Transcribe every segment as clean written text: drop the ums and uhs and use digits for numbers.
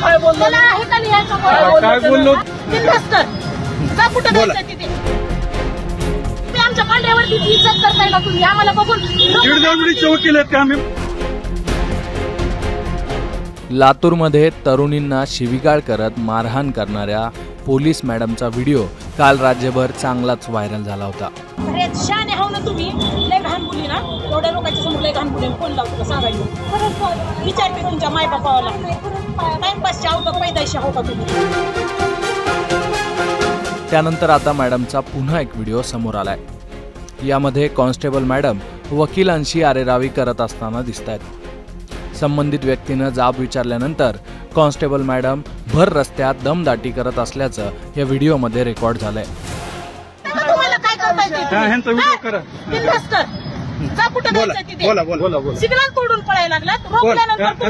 काय बोललो आमच्या पांढऱ्यावरती इज्जत करताय ना तुम्ही आम्हाला बघून वकील आहेत का आम्ही? लातूरमध्ये तरुणींना शिवीगाळ करत मारहाण करणाऱ्या पोलीस मॅडमचा व्हिडिओ काल राज्यभर चांगलाच व्हायरल झाला होता. शाने हो ना तुम्ही, लय घाण बोलली ना, एवढ्या लोकांच्या समोर लय घाण बोलली, कोण लावतो सांगायचं? विचारते तुमच्या माय बापाला, टाइमपासचे आहो का पैदाशी आहो का तुम्ही? त्यानंतर आता मॅडमचा पुन्हा एक व्हिडिओ समोर आलाय. यामध्ये कॉन्स्टेबल मॅडम वकिलांशी आरेरावी करत असताना दिसतायत. संबंधित व्यक्तीनं जाब विचारल्यानंतर कॉन्स्टेबल मॅडम भर रस्त्यात दमदाटी करत असल्याचं या व्हिडिओमध्ये रेकॉर्ड झालंय. व्हिडिओ करा. सिग्नल तोडून पळायला लागला.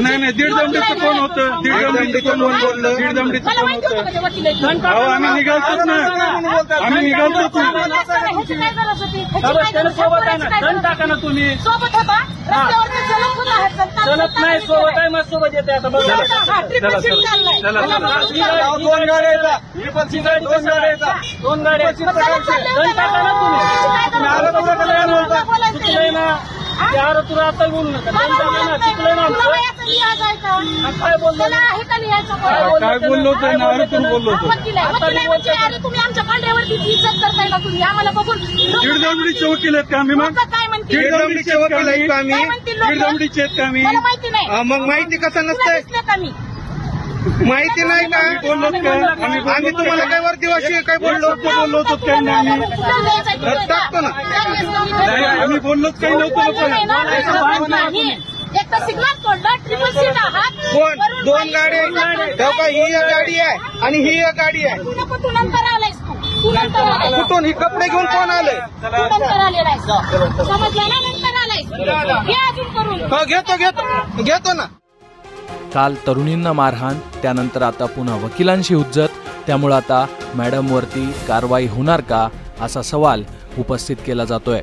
नाही दीड दमडीचं कोण होतं? दीड दमडीचं कोण बोललं? दीड दमडीचं कोण होतं? आम्ही निघालतोच ना, आम्ही निघालतोच ना. टाका ना तुम्ही. सोबत होता चलत नाही, सोबत आहे, मग सोबत येते. आता बघा दोन गाड्या तुला आता बोलू नका. काय बोललो होतो? बोललो होतो. तुम्ही आमच्या पांढऱ्यावरती इज्जत करताय ना तुम्ही आम्हाला बघून. दीड दमडीचे वकील आहेत का आम्ही? मग काय म्हणते? दीड दमडीचे वकील आहेत का आम्ही? दीड दमडीचे आहेत का आम्ही? माहिती नाही. मग माहिती कसं नसतंय? माहिती नाही का? बोललो आम्ही तुम्हाला काय वर्दीवाशी काय बोललो होतो? काय नाही टाकतो ना. आम्ही बोललोच काही नव्हतं. एक तर सिग्नल तोडला, ट्रिपल सीट आहात. कोण? दोन गाड्या. ही एक गाडी आहे आणि ही एक गाडी आहे. कुठून नंतर आलायस तू? कुठून? ही कपडे घेऊन कोण आलंय? नंतर आलेला आहेस, समजलं ना? नंतर आलायस, घे अजून करून. घेतो ना. काल तरुणींना मारहाण, त्यानंतर आता पुन्हा वकिलांशी हुज्जत. त्यामुळे आता मॅडमवरती कारवाई होणार का असा सवाल उपस्थित केला जातोय.